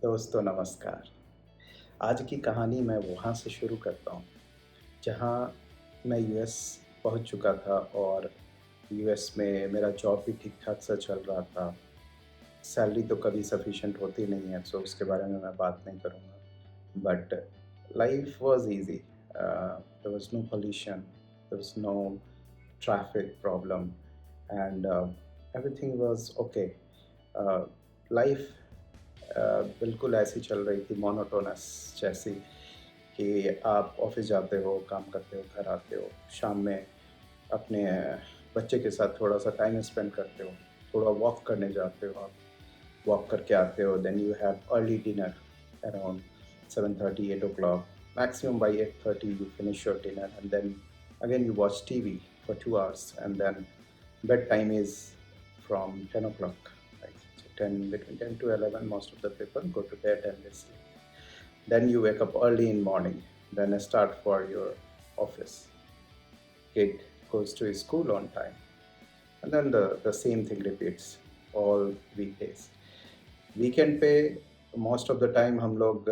दोस्तों नमस्कार। आज की कहानी मैं वहाँ से शुरू करता हूँ, जहाँ मैं यूएस पहुँच चुका था और यूएस में मेरा जॉब भी ठीक-ठाक सा चल रहा था। सैलरी तो कभी सफिशिएंट होती नहीं है, सो उसके बारे में मैं बात नहीं करूँगा। But life was easy. There was no pollution, there was no traffic problem and everything was okay. Life बिल्कुल ऐसी चल रही थी मोनोटोनस जैसी कि आप ऑफ़िस जाते हो, काम करते हो, घर आते हो, शाम में अपने बच्चे के साथ थोड़ा-सा टाइम स्पेंड करते हो, थोड़ा वॉक करने जाते हो आप, वॉक करके आते हो, then you have early dinner around 7:30, 8 o'clock. Maximum by 8:30 you finish your dinner and then again you watch TV for 2 hours and then bedtime is from 10 o'clock. Right? So 10, between 10 to 11, most of the people go to bed and they sleep. Then you wake up early in morning, then start for your office. Kid goes to his school on time. And then the same thing repeats all weekdays. Weekend पे most of the time हम लोग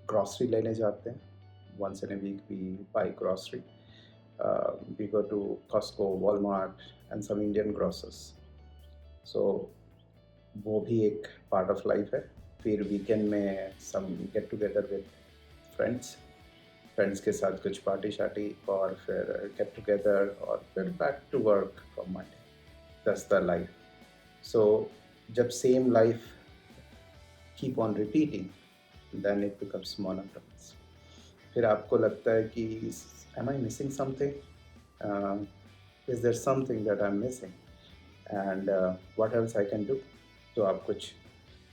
grocery लेने जाते हैं. Once in a week we buy grocery. We go to Costco, Walmart and some Indian grocers. So वो भी एक part of life है. फिर वीकेंड में some get together with friends. Friends के साथ कुछ पार्टी शार्टी और फिर गेट टुगेदर और फिर back to work from Monday. That's the life. So जब same life keep on repeating, then it becomes monotonous. फिर आपको लगता है कि am I missing something? Uh, is there something that I'm missing? And what else I can do? तो आप कुछ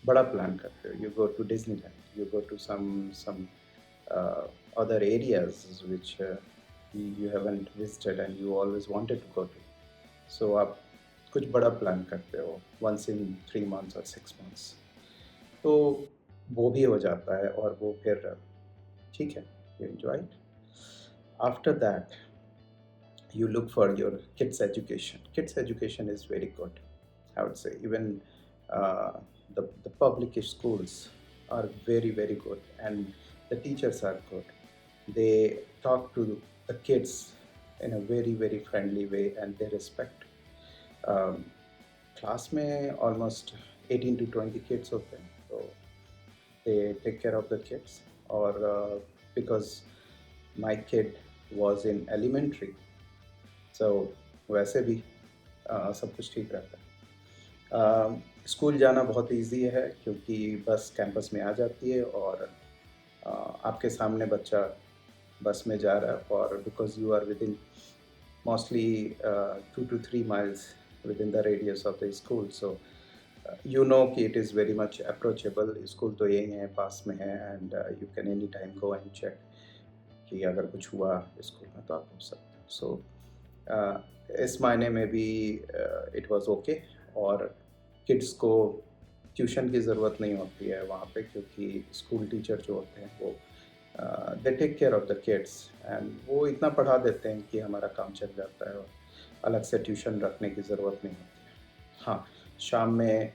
बड़ा प्लान करते हो. You go to Disneyland. You go to some uh, other areas which you haven't visited and you always wanted to go to. So आप कुछ बड़ा plan करते हो once in 3 months or 6 months. तो वो भी हो जाता है और वो फिर ठीक है, you enjoy it. After that you look for your kids education. Kids education is very good, I would say. Even uh, the public schools are very good and the teachers are good. They talk to the kids in a very friendly way and they respect. um, class में almost 18 to 20 kids होते हैं, तो they take care of the kids. Or because my kid was in elementary, so वैसे भी सब कुछ ठीक रहता है. स्कूल जाना बहुत इजी है क्योंकि बस कैंपस में आ जाती है और आपके सामने बच्चा बस में जा रहा है और because you are within mostly 2 to 3 miles within the radius of the school. So you know कि it is very much approachable. School तो यही है, पास में है and you can any time go and check कि अगर कुछ हुआ स्कूल में तो आप पूछ सकते हो. सो इस मायने में भी इट वाज ओके. और किड्स को ट्यूशन की ज़रूरत नहीं होती है वहाँ पे क्योंकि स्कूल टीचर जो होते हैं वो they take care of the kids and वो इतना पढ़ा देते हैं कि हमारा काम चल जाता है और अलग से ट्यूशन रखने की ज़रूरत नहीं होती है. हाँ, शाम में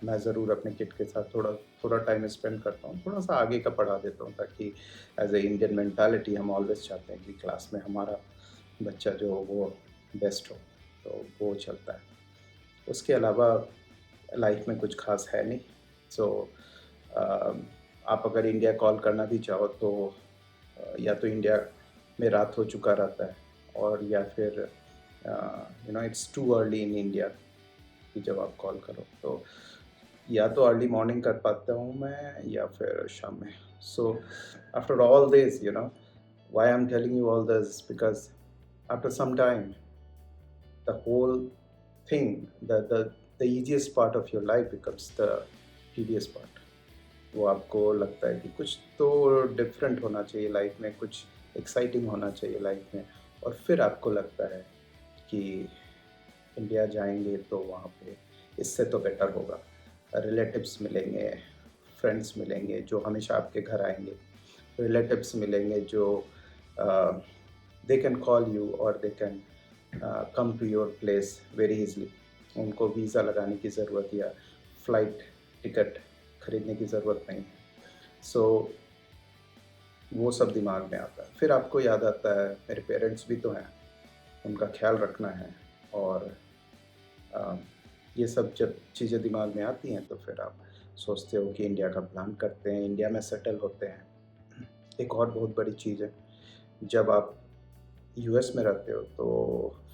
मैं ज़रूर अपने किड के साथ थोड़ा टाइम स्पेंड करता हूँ, थोड़ा-सा आगे का पढ़ा देता हूँ ताकि एज़ अ इंडियन मेंटालिटी हम ऑलवेज़ चाहते हैं कि क्लास में हमारा बच्चा जो हो वो बेस्ट हो, तो वो चलता है. उसके अलावा लाइफ में कुछ ख़ास है नहीं. सो आप अगर इंडिया कॉल करना भी चाहो तो या तो इंडिया में रात हो चुका रहता है और या फिर it's too early in India कि जब आप कॉल करो तो या तो अर्ली मॉर्निंग कर पाता हूँ मैं या फिर शाम में. So after all this why I am telling you all this because after some time the whole thing, the easiest part of your life becomes the tedious part. वो आपको लगता है कि कुछ तो डिफरेंट होना चाहिए लाइफ में, कुछ एक्साइटिंग होना चाहिए लाइफ में और फिर आपको लगता है कि इंडिया जाएंगे तो वहाँ पे इससे तो बेटर होगा. रिलेटिव्स मिलेंगे, फ्रेंड्स मिलेंगे जो हमेशा आपके घर आएंगे, रिलेटिव्स मिलेंगे जो दे कैन कॉल यू और they can come to your place very easily. उनको वीज़ा लगाने की ज़रूरत या फ़्लाइट टिकट खरीदने की ज़रूरत नहीं है। सो वो सब दिमाग में आता है। फिर आपको याद आता है मेरे पेरेंट्स भी तो हैं, उनका ख़्याल रखना है और अ, ये सब जब चीज़ें दिमाग में आती हैं तो फिर आप सोचते हो कि इंडिया का प्लान करते हैं, इंडिया में सेटल होते हैं। एक और बहुत बड़ी चीज़ है, जब आप यूएस में रहते हो तो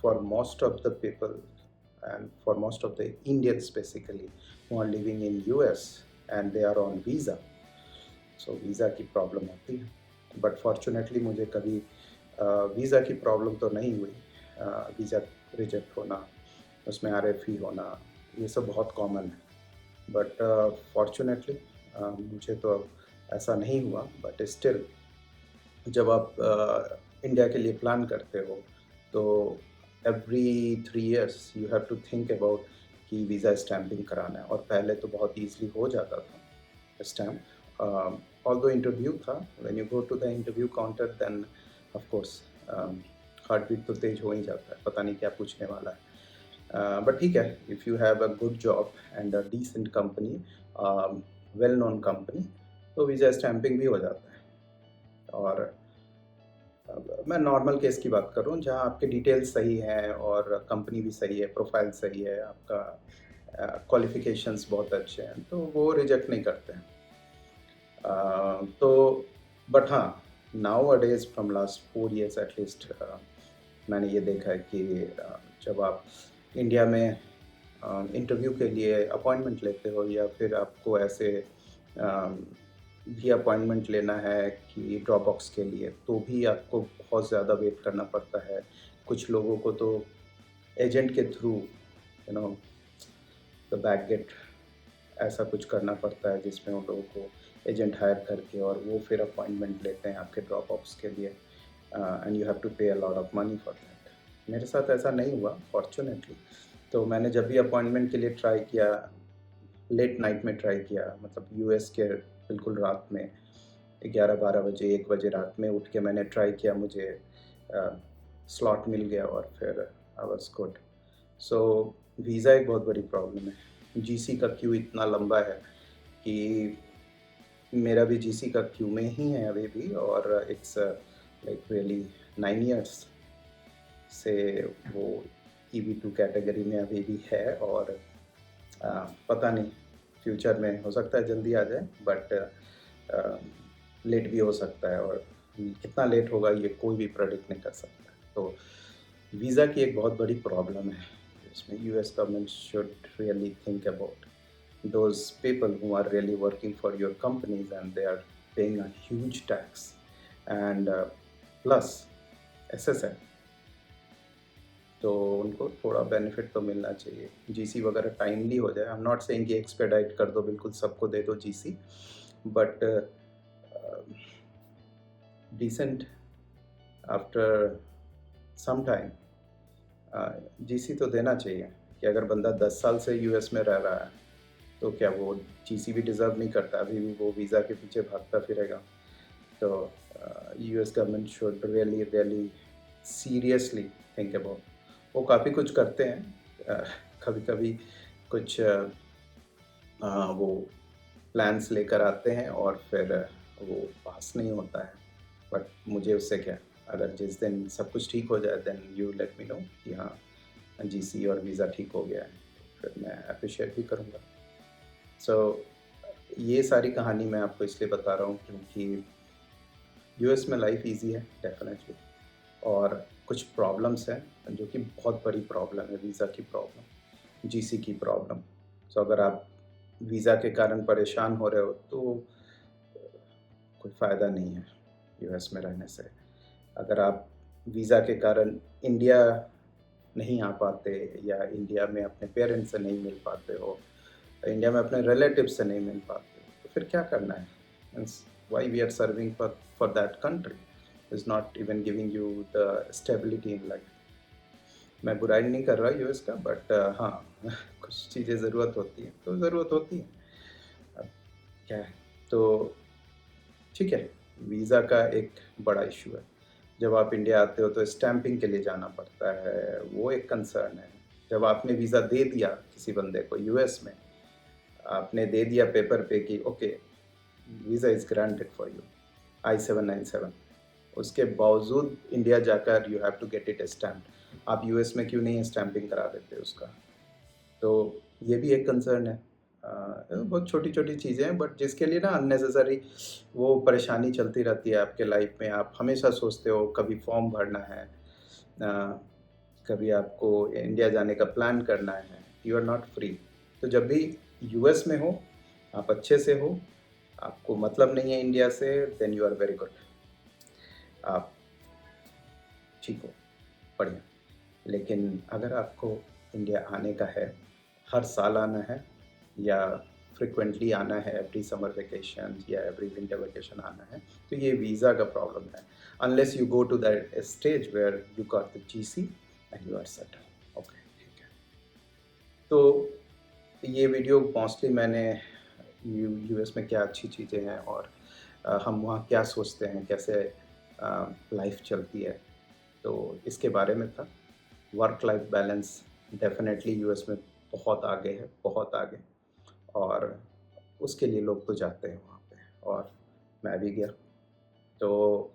for most of the people and for most of the Indians basically who are living in US and they are on visa, so visa की प्रॉब्लम होती है। बट फॉर्चुनेटली मुझे कभी वीज़ा की प्रॉब्लम तो नहीं हुई। वीज़ा रिजेक्ट होना, उसमें आरएफई होना, ये सब बहुत कॉमन है। बट फॉर्चुनेटली मुझे तो ऐसा नहीं हुआ, बट स्टिल जब आप इंडिया के लिए प्लान करते हो तो every 3 years you have to think about कि वीज़ा स्टैम्पिंग कराना है, और पहले तो बहुत ईज़िली हो जाता था स्टैम्प। ऑल्दो इंटरव्यू था, when you go to the interview counter then of course heartbeat तो तेज़ हो ही जाता है, पता नहीं क्या पूछने वाला है। बट ठीक है, if you have a good job and a decent company, well known company, तो वीज़ा स्टैम्पिंग भी हो जाता है। और अब मैं नॉर्मल केस की बात कर रहा हूँ जहाँ आपके डिटेल्स सही हैं और कंपनी भी सही है, प्रोफाइल सही है, आपका क्वालिफ़िकेशंस बहुत अच्छे हैं, तो वो रिजेक्ट नहीं करते हैं। तो बट हाँ, nowadays from last 4 years at least मैंने ये देखा है कि जब आप इंडिया में इंटरव्यू के लिए अपॉइंटमेंट लेते हो या फिर आपको ऐसे भी अपॉइंटमेंट लेना है कि ड्रॉप बॉक्स के लिए, तो भी आपको बहुत ज़्यादा वेट करना पड़ता है। कुछ लोगों को तो एजेंट के through you know the back gate ऐसा कुछ करना पड़ता है जिसमें उन लोगों को एजेंट हायर करके और वो फिर अपॉइंटमेंट लेते हैं आपके ड्रॉप बॉक्स के लिए, एंड यू हैव टू पे a lot of money for that. मेरे साथ ऐसा नहीं हुआ फॉर्च्यूनेटली। तो मैंने जब भी अपॉइंटमेंट के लिए ट्राई किया, लेट नाइट में ट्राई किया, मतलब यूएस के बिल्कुल रात में 11-12 बजे 1 बजे रात में उठ के मैंने ट्राई किया, मुझे स्लॉट मिल गया और फिर I was good. So visa एक बहुत बड़ी प्रॉब्लम है। जीसी का क्यू इतना लंबा है कि मेरा भी जीसी का क्यू में ही है अभी भी, और इट्स लाइक रियली 9 इयर्स से वो ईबी2 कैटेगरी में अभी भी है, और पता नहीं फ्यूचर में हो सकता है जल्दी आ जाए, बट लेट भी हो सकता है, और कितना लेट होगा ये कोई भी प्रेडिक्ट नहीं कर सकता। तो वीज़ा की एक बहुत बड़ी प्रॉब्लम है, इसमें US government should really think about those people who are really working for your companies and they are paying a huge tax and plus SSN, तो उनको थोड़ा बेनिफिट तो मिलना चाहिए। जीसी वगैरह टाइमली हो जाए। आई एम नॉट सेइंग कि एक्सपेडाइट कर दो, बिल्कुल सबको दे दो GC, but decent after some time GC तो देना चाहिए। कि अगर बंदा 10 साल से यूएस में रह रहा है तो क्या वो जीसी भी डिज़र्व नहीं करता? अभी भी वो वीज़ा के पीछे भागता फिरेगा। तो US government should really really seriously think about. वो काफ़ी कुछ करते हैं, कभी-कभी कुछ वो प्लान्स लेकर आते हैं और फिर वो पास नहीं होता है। बट मुझे उससे क्या, अगर जिस दिन सब कुछ ठीक हो जाए then you let me know कि हाँ, जीसी और वीज़ा ठीक हो गया है, तो फिर मैं एप्रिशिएट भी करूँगा। सो ये सारी कहानी मैं आपको इसलिए बता रहा हूँ क्योंकि यूएस में लाइफ ईज़ी है डेफ़िनेटली, और कुछ प्रॉब्लम्स हैं जो कि बहुत बड़ी प्रॉब्लम है, वीज़ा की प्रॉब्लम, जीसी की प्रॉब्लम। सो अगर आप वीज़ा के कारण परेशान हो रहे हो तो कोई फ़ायदा नहीं है यूएस में रहने से। अगर आप वीज़ा के कारण इंडिया नहीं आ पाते या इंडिया में अपने पेरेंट्स से नहीं मिल पाते हो, इंडिया में अपने रिलेटिव्स से नहीं मिल पाते हो, तो फिर क्या करना है? Means why we are serving for that country is not even giving you the stability in life. मैं बुराई नहीं कर रहा यूएस का, बट हाँ कुछ चीज़ें ज़रूरत होती हैं, तो ज़रूरत होती है। अब क्या है, तो ठीक है, वीज़ा का एक बड़ा इश्यू है। जब आप इंडिया आते हो तो स्टैम्पिंग के लिए जाना पड़ता है, वो एक कंसर्न है। जब आपने वीज़ा दे दिया किसी बंदे को यूएस में, आपने दे दिया पेपर पे कि okay visa is granted for you I-797, उसके बावजूद इंडिया जाकर you have to get it stamped. आप यूएस में क्यों नहीं स्टैंपिंग करा देते उसका? तो ये भी एक कंसर्न है। बहुत छोटी-छोटी चीज़ें हैं बट जिसके लिए ना अननेसेसरी वो परेशानी चलती रहती है आपके लाइफ में। आप हमेशा सोचते हो कभी फॉर्म भरना है, कभी आपको इंडिया जाने का प्लान करना है, यू आर नॉट फ्री। तो जब भी यूएस में हो, आप अच्छे से हो, आपको मतलब नहीं है इंडिया से, then you are very good. आप ठीक हो, बढ़िया। लेकिन अगर आपको इंडिया आने का है, हर साल आना है या फ्रीक्वेंटली आना है, एवरी समर वेकेशन या एवरी विंटर वेकेशन आना है, तो ये वीज़ा का प्रॉब्लम है। Unless you go to that stage where you got the GC and you are settled. Okay, ठीक है। तो ये वीडियो मोस्टली मैंने यूएस में क्या अच्छी चीज़ें हैं और हम वहाँ क्या सोचते हैं, कैसे लाइफ चलती है, तो इसके बारे में था। Work life balance definitely US में बहुत आगे है, बहुत आगे। और उसके लिए लोग तो जाते हैं वहाँ पे और मैं भी गया। तो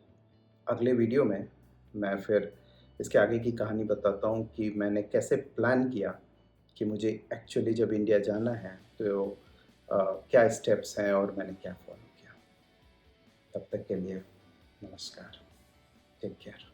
अगले वीडियो में मैं फिर इसके आगे की कहानी बताता हूँ कि मैंने कैसे प्लान किया कि मुझे एक्चुअली जब इंडिया जाना है तो क्या स्टेप्स हैं और मैंने क्या फ़ॉलो किया। तब तक के लिए नमस्कार। Take care.